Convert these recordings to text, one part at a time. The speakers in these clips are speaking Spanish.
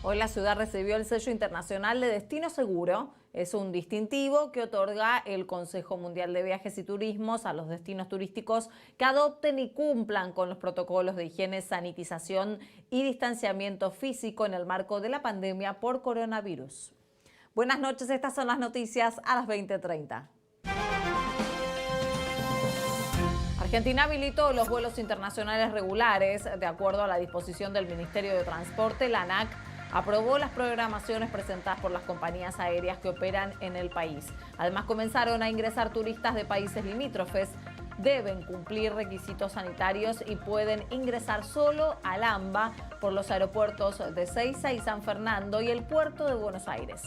Hoy la ciudad recibió el sello internacional de Destino Seguro. Es un distintivo que otorga el Consejo Mundial de Viajes y Turismos a los destinos turísticos que adopten y cumplan con los protocolos de higiene, sanitización y distanciamiento físico en el marco de la pandemia por coronavirus. Buenas noches, estas son las noticias a las 20:30. Argentina habilitó los vuelos internacionales regulares. De acuerdo a la disposición del Ministerio de Transporte, la ANAC aprobó las programaciones presentadas por las compañías aéreas que operan en el país. Además, comenzaron a ingresar turistas de países limítrofes. Deben cumplir requisitos sanitarios y pueden ingresar solo al AMBA por los aeropuertos de Ezeiza y San Fernando y el puerto de Buenos Aires.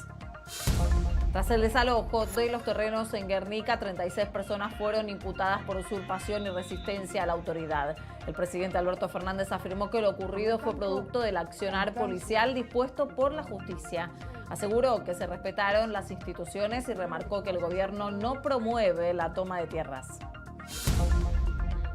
Tras el desalojo de los terrenos en Guernica, 36 personas fueron imputadas por usurpación y resistencia a la autoridad. El presidente Alberto Fernández afirmó que lo ocurrido fue producto del accionar policial dispuesto por la justicia. Aseguró que se respetaron las instituciones y remarcó que el gobierno no promueve la toma de tierras.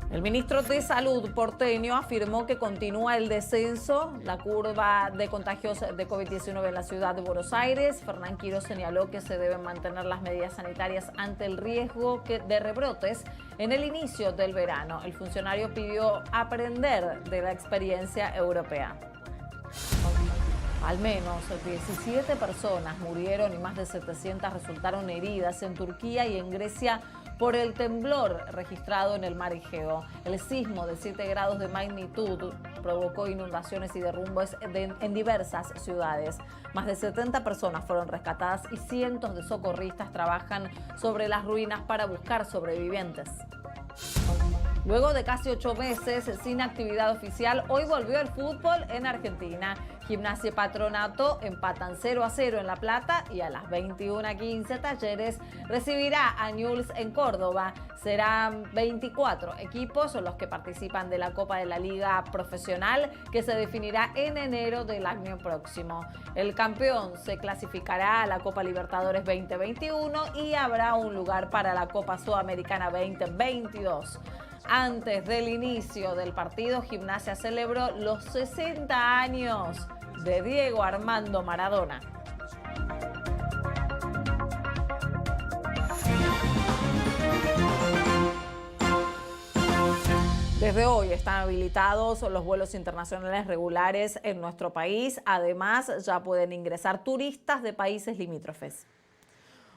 El ministro de Salud porteño afirmó que continúa el descenso, la curva de contagios de COVID-19 en la ciudad de Buenos Aires. Fernán Quirós señaló que se deben mantener las medidas sanitarias ante el riesgo de rebrotes en el inicio del verano. El funcionario pidió aprender de la experiencia europea. Al menos 17 personas murieron y más de 700 resultaron heridas en Turquía y en Grecia por el temblor registrado en el mar Egeo. El sismo de 7 grados de magnitud provocó inundaciones y derrumbes en diversas ciudades. Más de 70 personas fueron rescatadas y cientos de socorristas trabajan sobre las ruinas para buscar sobrevivientes. Luego de casi 8 meses sin actividad oficial, hoy volvió el fútbol en Argentina. Gimnasia y Patronato empatan 0-0 en La Plata y a las 21:15 Talleres recibirá a Newell's en Córdoba. Serán 24 equipos los que participan de la Copa de la Liga Profesional, que se definirá en enero del año próximo. El campeón se clasificará a la Copa Libertadores 2021 y habrá un lugar para la Copa Sudamericana 2022. Antes del inicio del partido, Gimnasia celebró los 60 años de Diego Armando Maradona. Desde hoy están habilitados los vuelos internacionales regulares en nuestro país. Además, ya pueden ingresar turistas de países limítrofes.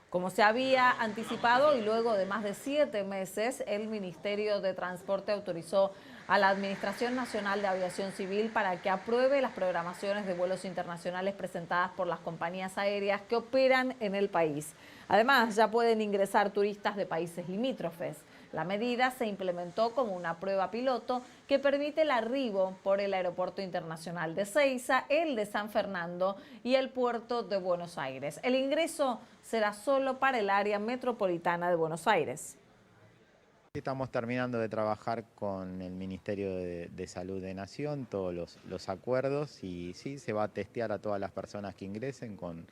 Como se había anticipado y luego de más de 7 meses, el Ministerio de Transporte autorizó a la Administración Nacional de Aviación Civil para que apruebe las programaciones de vuelos internacionales presentadas por las compañías aéreas que operan en el país. Además, ya pueden ingresar turistas de países limítrofes. La medida se implementó como una prueba piloto que permite el arribo por el Aeropuerto Internacional de Ezeiza, el de San Fernando y el puerto de Buenos Aires. El ingreso será solo para el área metropolitana de Buenos Aires. Estamos terminando de trabajar con el Ministerio de Salud de Nación, todos los acuerdos, y sí, se va a testear a todas las personas que ingresen con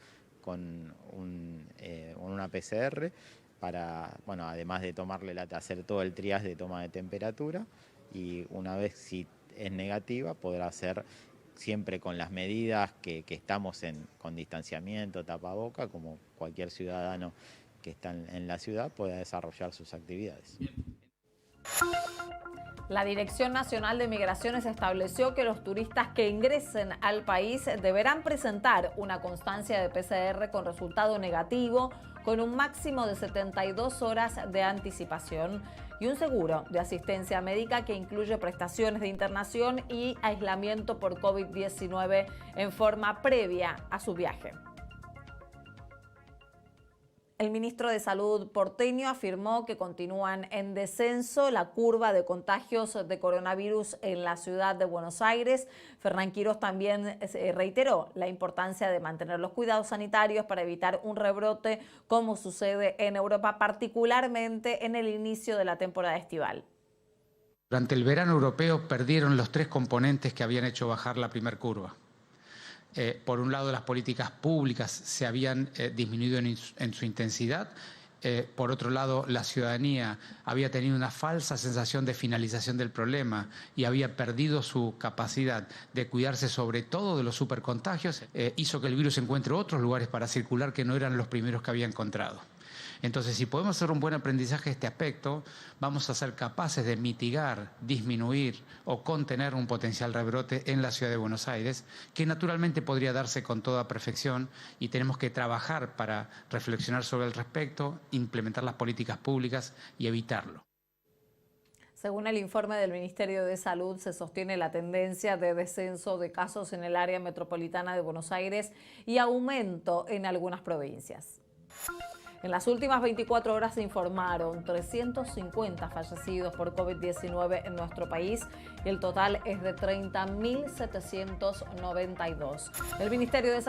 una PCR para, bueno, además de hacer todo el triaje de toma de temperatura, y una vez si es negativa podrá hacer siempre con las medidas que estamos con distanciamiento, tapaboca, como cualquier ciudadano que está en la ciudad pueda desarrollar sus actividades. La Dirección Nacional de Migraciones estableció que los turistas que ingresen al país deberán presentar una constancia de PCR con resultado negativo con un máximo de 72 horas de anticipación y un seguro de asistencia médica que incluye prestaciones de internación y aislamiento por COVID-19 en forma previa a su viaje. El ministro de Salud porteño afirmó que continúan en descenso la curva de contagios de coronavirus en la ciudad de Buenos Aires. Fernán Quirós también reiteró la importancia de mantener los cuidados sanitarios para evitar un rebrote como sucede en Europa, particularmente en el inicio de la temporada estival. Durante el verano europeo perdieron los tres componentes que habían hecho bajar la primer curva. Por un lado, las políticas públicas se habían disminuido en su intensidad. Por otro lado, la ciudadanía había tenido una falsa sensación de finalización del problema y había perdido su capacidad de cuidarse sobre todo de los supercontagios. Hizo que el virus encuentre otros lugares para circular que no eran los primeros que había encontrado. Entonces, si podemos hacer un buen aprendizaje de este aspecto, vamos a ser capaces de mitigar, disminuir o contener un potencial rebrote en la ciudad de Buenos Aires, que naturalmente podría darse con toda perfección, y tenemos que trabajar para reflexionar sobre el respecto, implementar las políticas públicas y evitarlo. Según el informe del Ministerio de Salud, se sostiene la tendencia de descenso de casos en el área metropolitana de Buenos Aires y aumento en algunas provincias. En las últimas 24 horas se informaron 350 fallecidos por COVID-19 en nuestro país y el total es de 30.792. El Ministerio de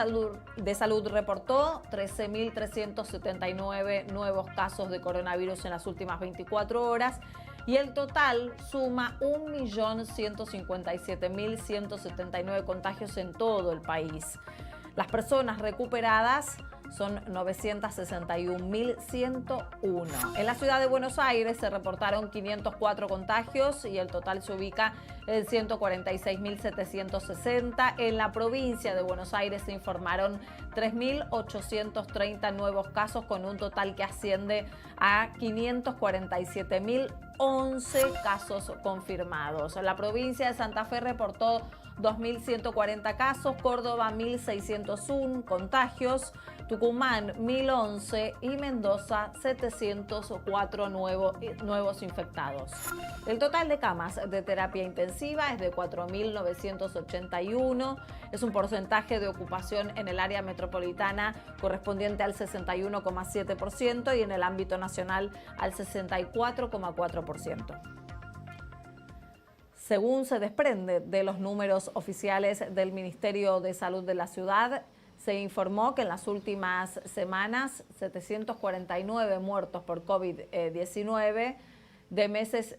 Salud reportó 13.379 nuevos casos de coronavirus en las últimas 24 horas y el total suma 1.157.179 contagios en todo el país. Las personas recuperadas son 961.101. En la ciudad de Buenos Aires se reportaron 504 contagios y el total se ubica en 146.760. En la provincia de Buenos Aires se informaron 3.830 nuevos casos con un total que asciende a 547.011 casos confirmados. La provincia de Santa Fe reportó 2.140 casos, Córdoba 1.601 contagios, Tucumán 1.011 y Mendoza 704 nuevos infectados. El total de camas de terapia intensiva es de 4.981, es un porcentaje de ocupación en el área metropolitana correspondiente al 61,7% y en el ámbito nacional al 64,4%. Según se desprende de los números oficiales del Ministerio de Salud de la ciudad, se informó que en las últimas semanas 749 muertos por COVID-19 de meses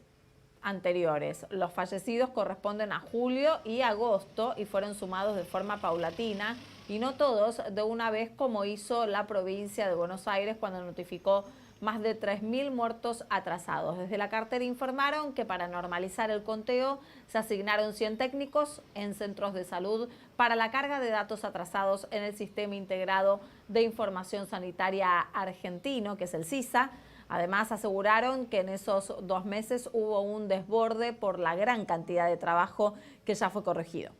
anteriores. Los fallecidos corresponden a julio y agosto y fueron sumados de forma paulatina y no todos de una vez como hizo la provincia de Buenos Aires cuando notificó más de 3.000 muertos atrasados. Desde la cartera informaron que para normalizar el conteo se asignaron 100 técnicos en centros de salud para la carga de datos atrasados en el Sistema Integrado de Información Sanitaria Argentino, que es el SISA. Además, aseguraron que en esos 2 meses hubo un desborde por la gran cantidad de trabajo que ya fue corregido.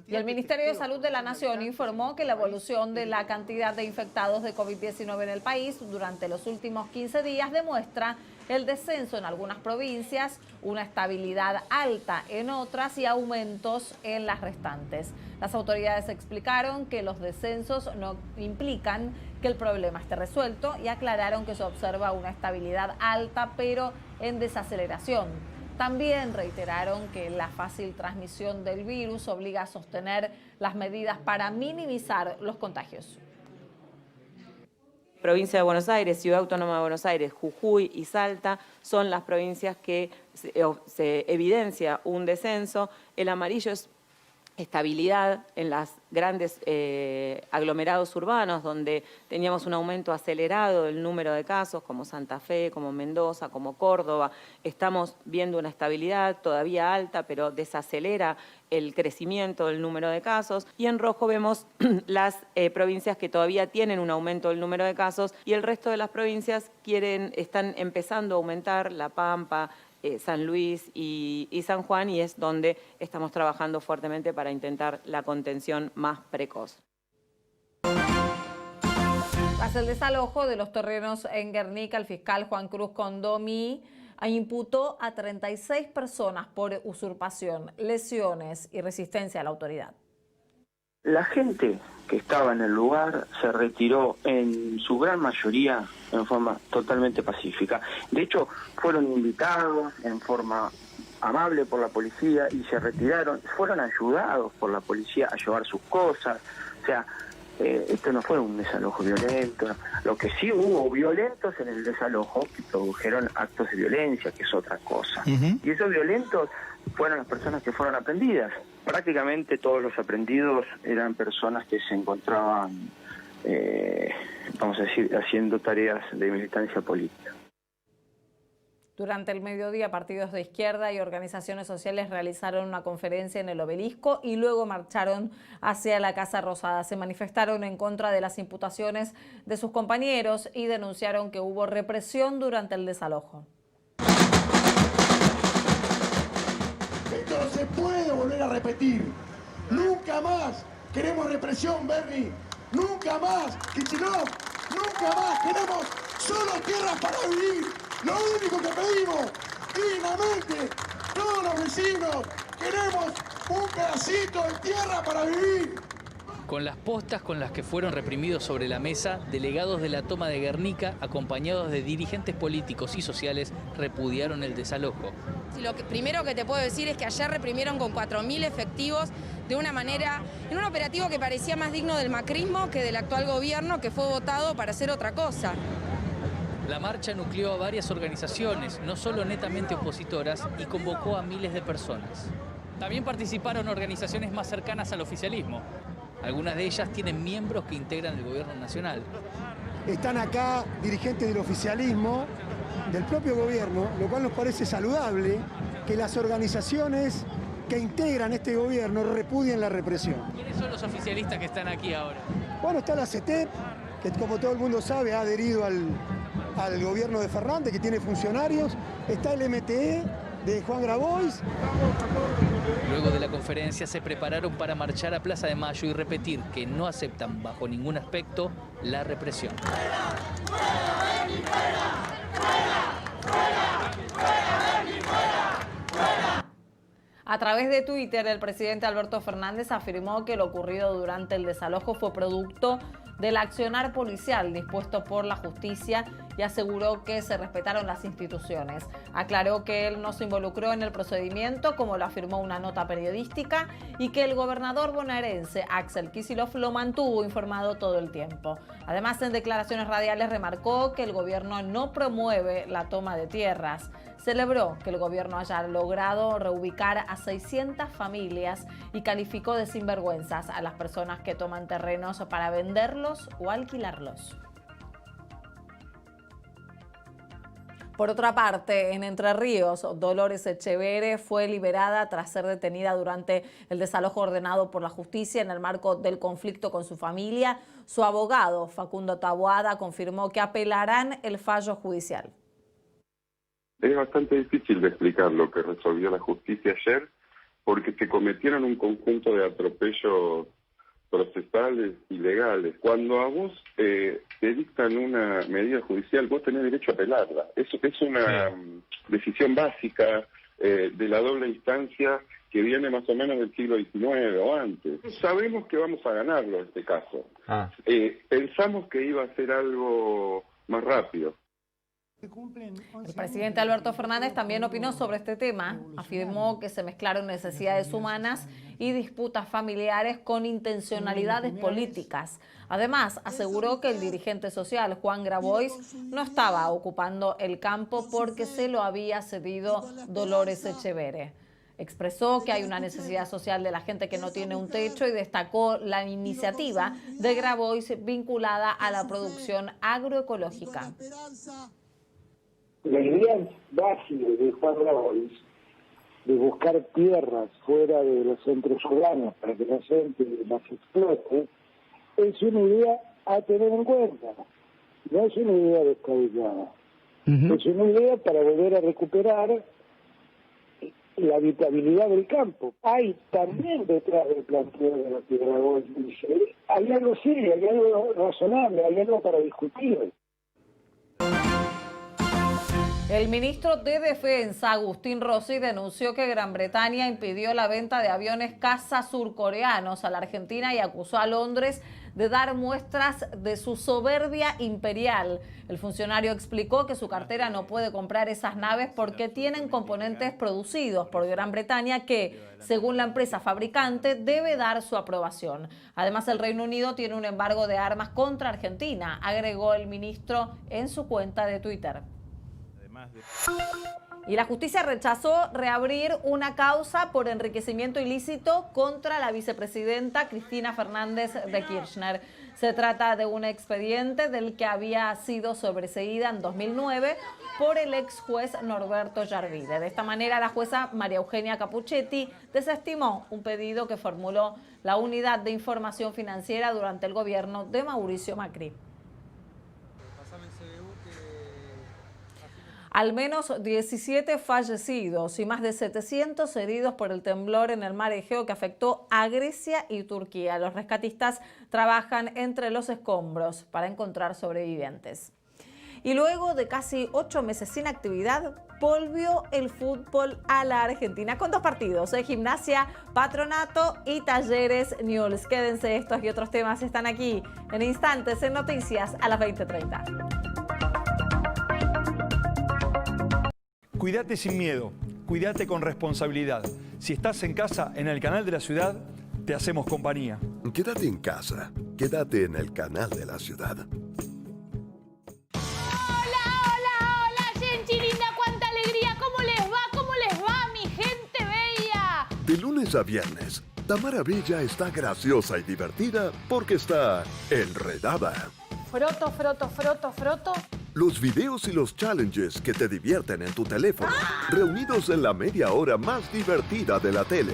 Y el Ministerio de Salud de la Nación informó que la evolución de la cantidad de infectados de COVID-19 en el país durante los últimos 15 días demuestra el descenso en algunas provincias, una estabilidad alta en otras y aumentos en las restantes. Las autoridades explicaron que los descensos no implican que el problema esté resuelto y aclararon que se observa una estabilidad alta pero en desaceleración. También reiteraron que la fácil transmisión del virus obliga a sostener las medidas para minimizar los contagios. Provincia de Buenos Aires, Ciudad Autónoma de Buenos Aires, Jujuy y Salta son las provincias que se evidencia un descenso. El amarillo es estabilidad en los grandes aglomerados urbanos donde teníamos un aumento acelerado del número de casos, como Santa Fe, como Mendoza, como Córdoba. Estamos viendo una estabilidad todavía alta, pero desacelera el crecimiento del número de casos. Y en rojo vemos las provincias que todavía tienen un aumento del número de casos y el resto de las provincias están empezando a aumentar, La Pampa, San Luis y San Juan, y es donde estamos trabajando fuertemente para intentar la contención más precoz. Tras el desalojo de los terrenos en Guernica, el fiscal Juan Cruz Condomí imputó a 36 personas por usurpación, lesiones y resistencia a la autoridad. La gente que estaba en el lugar se retiró en su gran mayoría en forma totalmente pacífica. De hecho, fueron invitados en forma amable por la policía y se retiraron. Fueron ayudados por la policía a llevar sus cosas. O sea, esto no fue un desalojo violento. Lo que sí hubo violentos en el desalojo que produjeron actos de violencia, que es otra cosa. Y esos violentos fueron las personas que fueron aprendidas. Prácticamente todos los aprendidos eran personas que se encontraban, vamos a decir, haciendo tareas de militancia política. Durante el mediodía, partidos de izquierda y organizaciones sociales realizaron una conferencia en el Obelisco y luego marcharon hacia la Casa Rosada. Se manifestaron en contra de las imputaciones de sus compañeros y denunciaron que hubo represión durante el desalojo. Esto no se puede volver a repetir. Nunca más queremos represión, Bernie. Nunca más, Kicillof. Nunca más queremos solo tierras para vivir. Lo único que pedimos, dignamente, todos los vecinos, queremos un pedacito de tierra para vivir. Con las postas con las que fueron reprimidos sobre la mesa, delegados de la toma de Guernica, acompañados de dirigentes políticos y sociales, repudiaron el desalojo. Lo primero que te puedo decir es que ayer reprimieron con 4.000 efectivos de una manera, en un operativo que parecía más digno del macrismo que del actual gobierno, que fue votado para hacer otra cosa. La marcha nucleó a varias organizaciones, no solo netamente opositoras, y convocó a miles de personas. También participaron organizaciones más cercanas al oficialismo. Algunas de ellas tienen miembros que integran el gobierno nacional. Están acá dirigentes del oficialismo, del propio gobierno, lo cual nos parece saludable que las organizaciones que integran este gobierno repudien la represión. ¿Quiénes son los oficialistas que están aquí ahora? Bueno, está la CETEP, que como todo el mundo sabe ha adherido al gobierno de Fernández, que tiene funcionarios. Está el MTE de Juan Grabois. Luego de la conferencia se prepararon para marchar a Plaza de Mayo y repetir que no aceptan bajo ningún aspecto la represión. A través de Twitter, el presidente Alberto Fernández afirmó que lo ocurrido durante el desalojo fue producto del accionar policial dispuesto por la justicia y aseguró que se respetaron las instituciones. Aclaró que él no se involucró en el procedimiento, como lo afirmó una nota periodística, y que el gobernador bonaerense Axel Kicillof lo mantuvo informado todo el tiempo. Además, en declaraciones radiales remarcó que el gobierno no promueve la toma de tierras. Celebró que el gobierno haya logrado reubicar a 600 familias y calificó de sinvergüenzas a las personas que toman terrenos para venderlos o alquilarlos. Por otra parte, en Entre Ríos, Dolores Echeverre fue liberada tras ser detenida durante el desalojo ordenado por la justicia en el marco del conflicto con su familia. Su abogado, Facundo Taboada, confirmó que apelarán el fallo judicial. Es bastante difícil de explicar lo que resolvió la justicia ayer, porque se cometieron un conjunto de atropellos procesales y legales. Cuando a vos te dictan una medida judicial, vos tenés derecho a apelarla. Eso es una decisión básica de la doble instancia que viene más o menos del siglo XIX o antes. Sabemos que vamos a ganarlo en este caso. Pensamos que iba a ser algo más rápido. El presidente Alberto Fernández también opinó sobre este tema. Afirmó que se mezclaron necesidades humanas y disputas familiares con intencionalidades políticas. Además, aseguró que el dirigente social Juan Grabois no estaba ocupando el campo porque se lo había cedido Dolores Echeverre. Expresó que hay una necesidad social de la gente que no tiene un techo y destacó la iniciativa de Grabois vinculada a la producción agroecológica. La idea básica de Juan Grabois de buscar tierras fuera de los centros urbanos para que la gente las explote es una idea a tener en cuenta. No es una idea descabellada. Es una idea para volver a recuperar la habitabilidad del campo. Hay también detrás del planteo de lo que Grabois dice, hay algo serio, hay algo razonable, hay algo para discutir. El ministro de Defensa, Agustín Rossi, denunció que Gran Bretaña impidió la venta de aviones caza surcoreanos a la Argentina y acusó a Londres de dar muestras de su soberbia imperial. El funcionario explicó que su cartera no puede comprar esas naves porque tienen componentes producidos por Gran Bretaña que, según la empresa fabricante, debe dar su aprobación. Además, el Reino Unido tiene un embargo de armas contra Argentina, agregó el ministro en su cuenta de Twitter. Y la justicia rechazó reabrir una causa por enriquecimiento ilícito contra la vicepresidenta Cristina Fernández de Kirchner. Se trata de un expediente del que había sido sobreseída en 2009 por el ex juez Norberto Yarvide. De esta manera, la jueza María Eugenia Capuchetti desestimó un pedido que formuló la Unidad de Información Financiera durante el gobierno de Mauricio Macri. Al menos 17 fallecidos y más de 700 heridos por el temblor en el mar Egeo que afectó a Grecia y Turquía. Los rescatistas trabajan entre los escombros para encontrar sobrevivientes. Y luego de casi 8 meses sin actividad, volvió el fútbol a la Argentina con 2 partidos, Gimnasia, Patronato y Talleres Newell's. Quédense, estos y otros temas están aquí en instantes en Noticias a las 20:30. Cuídate sin miedo, cuídate con responsabilidad. Si estás en casa, en el Canal de la Ciudad, te hacemos compañía. Quédate en casa, quédate en el Canal de la Ciudad. Hola, gente linda, cuánta alegría, ¿cómo les va, mi gente bella? De lunes a viernes, Tamara Bella está graciosa y divertida porque está enredada. Froto, froto, froto, froto. Los videos y los challenges que te divierten en tu teléfono, reunidos en la media hora más divertida de la tele.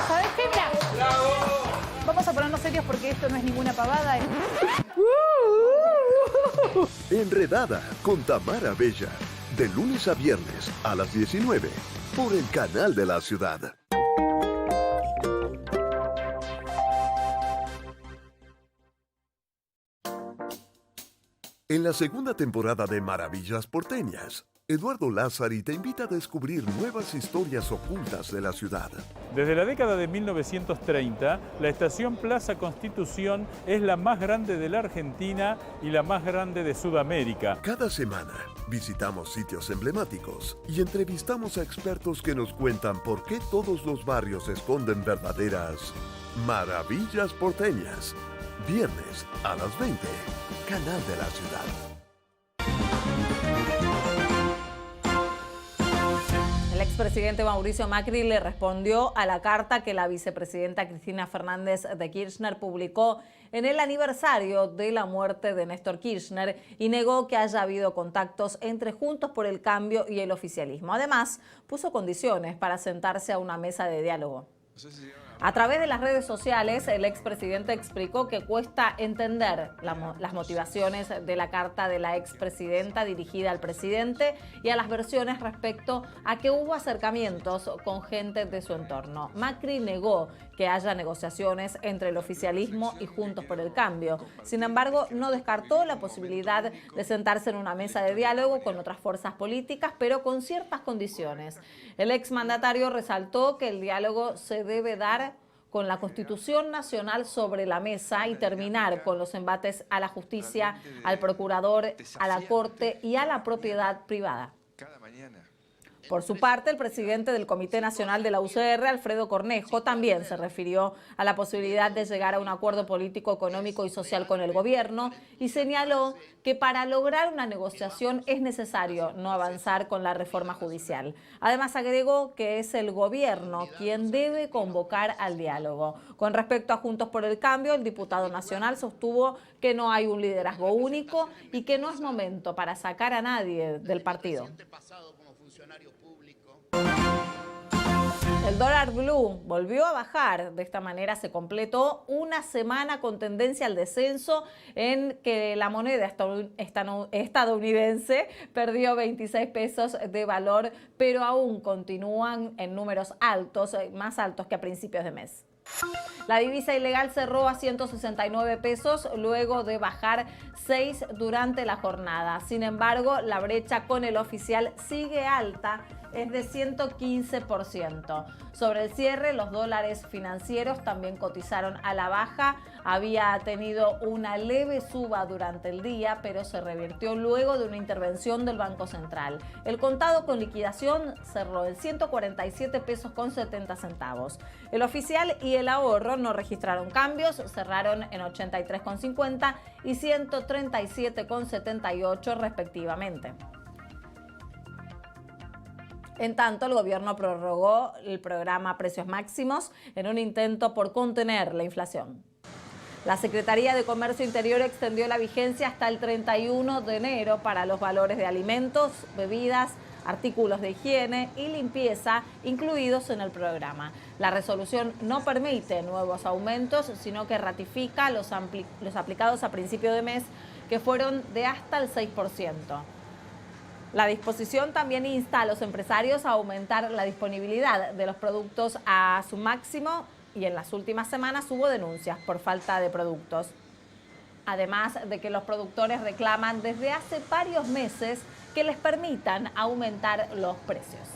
¿Sabes qué? Mira, vamos a ponernos serios porque esto no es ninguna pavada. Enredada con Tamara Bella, de lunes a viernes a las 19, por el Canal de la Ciudad. En la segunda temporada de Maravillas Porteñas, Eduardo Lázari te invita a descubrir nuevas historias ocultas de la ciudad. Desde la década de 1930, la estación Plaza Constitución es la más grande de la Argentina y la más grande de Sudamérica. Cada semana visitamos sitios emblemáticos y entrevistamos a expertos que nos cuentan por qué todos los barrios esconden verdaderas maravillas porteñas. Viernes a las 20, Canal de la Ciudad. El expresidente Mauricio Macri le respondió a la carta que la vicepresidenta Cristina Fernández de Kirchner publicó en el aniversario de la muerte de Néstor Kirchner y negó que haya habido contactos entre Juntos por el Cambio y el oficialismo. Además, puso condiciones para sentarse a una mesa de diálogo. A través de las redes sociales, el expresidente explicó que cuesta entender las motivaciones de la carta de la expresidenta dirigida al presidente y a las versiones respecto a que hubo acercamientos con gente de su entorno. Macri negó que haya negociaciones entre el oficialismo y Juntos por el Cambio. Sin embargo, no descartó la posibilidad de sentarse en una mesa de diálogo con otras fuerzas políticas, pero con ciertas condiciones. El exmandatario resaltó que el diálogo se debe dar con la Constitución Nacional sobre la mesa y terminar con los embates a la justicia, al procurador, a la Corte y a la propiedad privada. Por su parte, el presidente del Comité Nacional de la UCR, Alfredo Cornejo, también se refirió a la posibilidad de llegar a un acuerdo político, económico y social con el gobierno y señaló que para lograr una negociación es necesario no avanzar con la reforma judicial. Además, agregó que es el gobierno quien debe convocar al diálogo. Con respecto a Juntos por el Cambio, el diputado nacional sostuvo que no hay un liderazgo único y que no es momento para sacar a nadie del partido. El dólar blue volvió a bajar. De esta manera se completó una semana con tendencia al descenso en que la moneda estadounidense perdió 26 pesos de valor, pero aún continúan en números altos, más altos que a principios de mes. La divisa ilegal cerró a 169 pesos luego de bajar 6 durante la jornada. Sin embargo, la brecha con el oficial sigue alta, es de 115%. Sobre el cierre, los dólares financieros también cotizaron a la baja. Había tenido una leve suba durante el día, pero se revirtió luego de una intervención del Banco Central. El contado con liquidación cerró en 147 pesos con 70 centavos. El oficial y el ahorro no registraron cambios, cerraron en 83,50 y 137,78 respectivamente. En tanto, el gobierno prorrogó el programa Precios Máximos en un intento por contener la inflación. La Secretaría de Comercio Interior extendió la vigencia hasta el 31 de enero para los valores de alimentos, bebidas, artículos de higiene y limpieza incluidos en el programa. La resolución no permite nuevos aumentos, sino que ratifica los aplicados a principio de mes, que fueron de hasta el 6%. La disposición también insta a los empresarios a aumentar la disponibilidad de los productos a su máximo y en las últimas semanas hubo denuncias por falta de productos. Además de que los productores reclaman desde hace varios meses que les permitan aumentar los precios.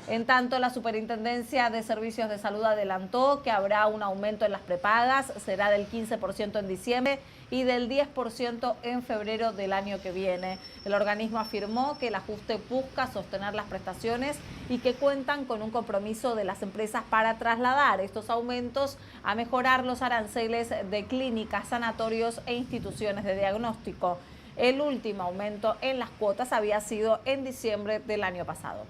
En tanto, la Superintendencia de Servicios de Salud adelantó que habrá un aumento en las prepagas, será del 15% en diciembre y del 10% en febrero del año que viene. El organismo afirmó que el ajuste busca sostener las prestaciones y que cuentan con un compromiso de las empresas para trasladar estos aumentos a mejorar los aranceles de clínicas, sanatorios e instituciones de diagnóstico. El último aumento en las cuotas había sido en diciembre del año pasado.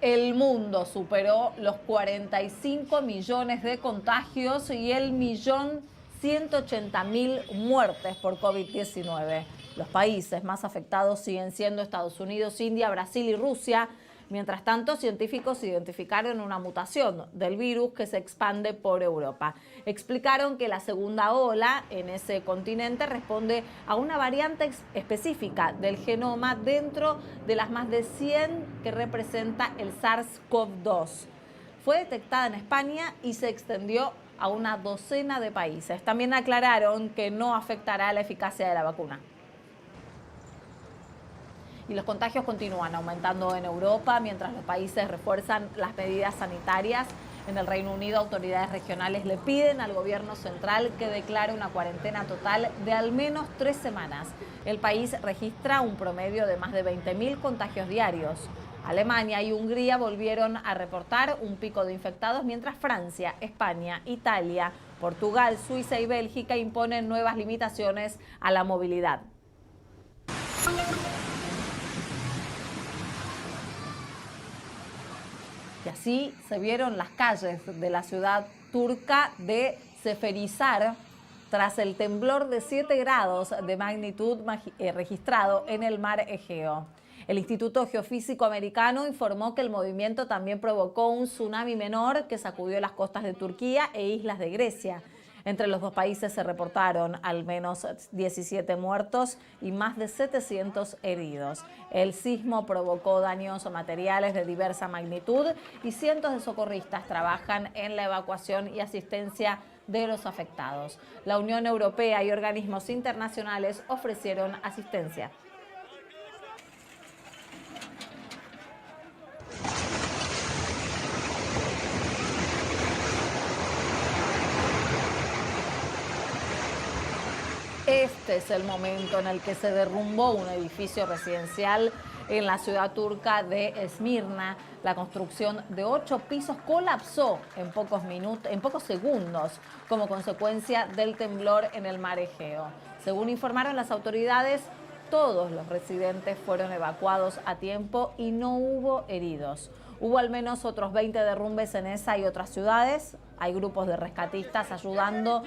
El mundo superó los 45 millones de contagios y el 1.180.000 muertes por COVID-19. Los países más afectados siguen siendo Estados Unidos, India, Brasil y Rusia. Mientras tanto, científicos identificaron una mutación del virus que se expande por Europa. Explicaron que la segunda ola en ese continente responde a una variante específica del genoma dentro de las más de 100 que representa el SARS-CoV-2. Fue detectada en España y se extendió a una docena de países. También aclararon que no afectará la eficacia de la vacuna. Y los contagios continúan aumentando en Europa mientras los países refuerzan las medidas sanitarias. En el Reino Unido, autoridades regionales le piden al gobierno central que declare una cuarentena total de al menos 3 semanas. El país registra un promedio de más de 20.000 contagios diarios. Alemania y Hungría volvieron a reportar un pico de infectados, mientras Francia, España, Italia, Portugal, Suiza y Bélgica imponen nuevas limitaciones a la movilidad. Y así se vieron las calles de la ciudad turca de Seferihisar tras el temblor de 7 grados de magnitud registrado en el mar Egeo. El Instituto Geofísico Americano informó que el movimiento también provocó un tsunami menor que sacudió las costas de Turquía e islas de Grecia. Entre los dos países se reportaron al menos 17 muertos y más de 700 heridos. El sismo provocó daños materiales de diversa magnitud y cientos de socorristas trabajan en la evacuación y asistencia de los afectados. La Unión Europea y organismos internacionales ofrecieron asistencia. Este es el momento en el que se derrumbó un edificio residencial en la ciudad turca de Esmirna. La construcción de 8 pisos colapsó en pocos segundos como consecuencia del temblor en el mar Egeo. Según informaron las autoridades, todos los residentes fueron evacuados a tiempo y no hubo heridos. Hubo al menos otros 20 derrumbes en esa y otras ciudades. Hay grupos de rescatistas ayudados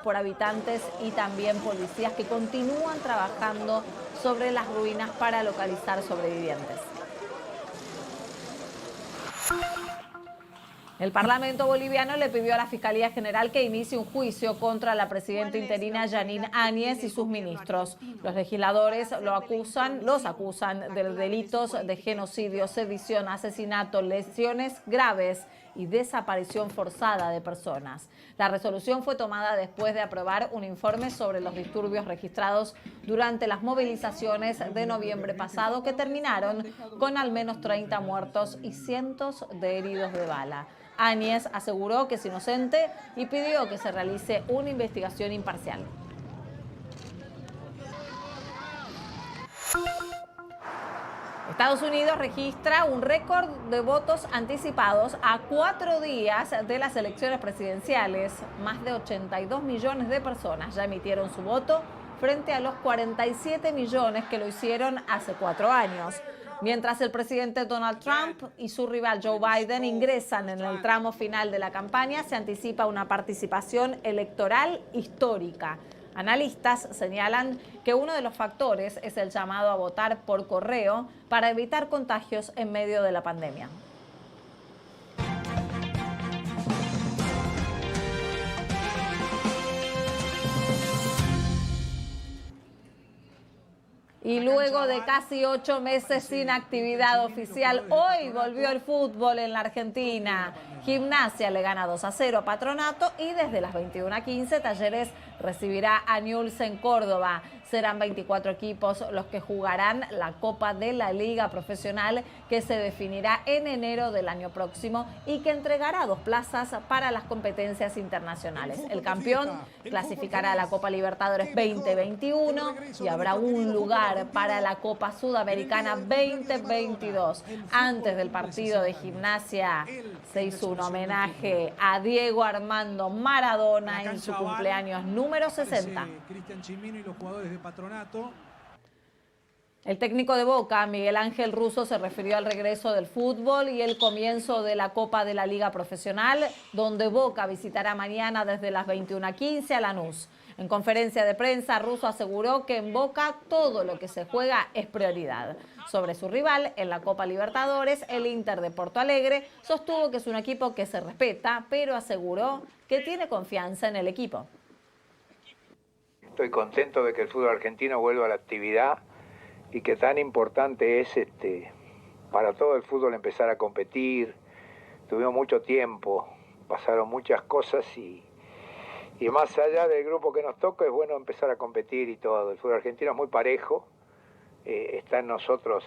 por habitantes y también policías que continúan trabajando sobre las ruinas para localizar sobrevivientes. El Parlamento boliviano le pidió a la Fiscalía General que inicie un juicio contra la presidenta interina Yanine Áñez y sus ministros. Los legisladores los acusan de delitos de genocidio, sedición, asesinato, lesiones graves y desaparición forzada de personas. La resolución fue tomada después de aprobar un informe sobre los disturbios registrados durante las movilizaciones de noviembre pasado que terminaron con al menos 30 muertos y cientos de heridos de bala. Áñez aseguró que es inocente y pidió que se realice una investigación imparcial. Estados Unidos registra un récord de votos anticipados a 4 días de las elecciones presidenciales. Más de 82 millones de personas ya emitieron su voto frente a los 47 millones que lo hicieron hace 4 años. Mientras el presidente Donald Trump y su rival Joe Biden ingresan en el tramo final de la campaña, se anticipa una participación electoral histórica. Analistas señalan que uno de los factores es el llamado a votar por correo para evitar contagios en medio de la pandemia. Y luego de casi 8 meses sin actividad oficial, hoy volvió el fútbol en la Argentina. Gimnasia le gana 2-0 a Patronato y desde las 21:15 Talleres recibirá a Newell's en Córdoba. Serán 24 equipos los que jugarán la Copa de la Liga Profesional, que se definirá en enero del año próximo y que entregará 2 plazas para las competencias internacionales. El campeón clasificará a la Copa Libertadores 2021 y habrá un lugar para la Copa Sudamericana 2022. Antes del partido de Gimnasia se hizo un homenaje a Diego Armando Maradona en su cumpleaños número 60. El técnico de Boca, Miguel Ángel Russo, se refirió al regreso del fútbol y el comienzo de la Copa de la Liga Profesional, donde Boca visitará mañana desde las 21:15 a Lanús. En conferencia de prensa, Russo aseguró que en Boca todo lo que se juega es prioridad. Sobre su rival en la Copa Libertadores, el Inter de Porto Alegre sostuvo que es un equipo que se respeta, pero aseguró que tiene confianza en el equipo. Estoy contento de que el fútbol argentino vuelva a la actividad y que tan importante es para todo el fútbol empezar a competir. Tuvimos mucho tiempo, pasaron muchas cosas y más allá del grupo que nos toca es bueno empezar a competir y todo. El fútbol argentino es muy parejo, está en nosotros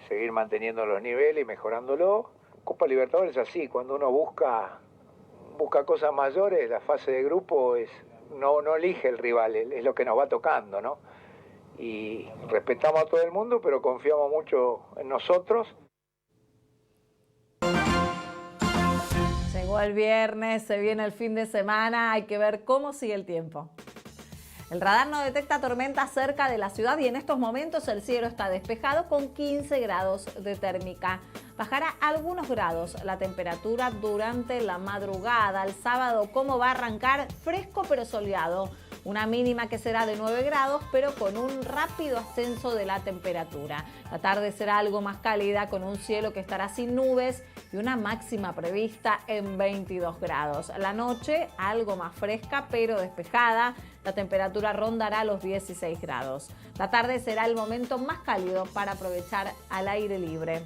seguir manteniendo los niveles y mejorándolo. Copa Libertadores es así, cuando uno busca cosas mayores, la fase de grupo no elige el rival, es lo que nos va tocando, ¿no? Y respetamos a todo el mundo, pero confiamos mucho en nosotros. Llegó el viernes, se viene el fin de semana, hay que ver cómo sigue el tiempo. El radar no detecta tormentas cerca de la ciudad y en estos momentos el cielo está despejado con 15 grados de térmica. Bajará algunos grados la temperatura durante la madrugada. El sábado, ¿cómo va a arrancar? Fresco pero soleado. Una mínima que será de 9 grados, pero con un rápido ascenso de la temperatura. La tarde será algo más cálida, con un cielo que estará sin nubes y una máxima prevista en 22 grados. La noche, algo más fresca, pero despejada. La temperatura rondará los 16 grados. La tarde será el momento más cálido para aprovechar al aire libre.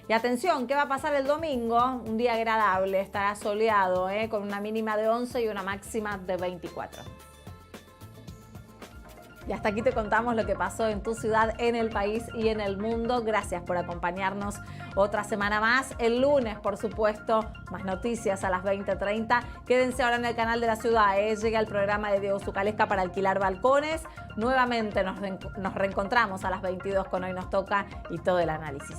Y atención, ¿qué va a pasar el domingo? Un día agradable, estará soleado, con una mínima de 11 y una máxima de 24. Y hasta aquí te contamos lo que pasó en tu ciudad, en el país y en el mundo. Gracias por acompañarnos otra semana más. El lunes, por supuesto, más noticias a las 20:30. Quédense ahora en el canal de la ciudad. Llega el programa de Diego Zucalesca para alquilar balcones. Nuevamente nos reencontramos a las 22 con Hoy Nos Toca y todo el análisis.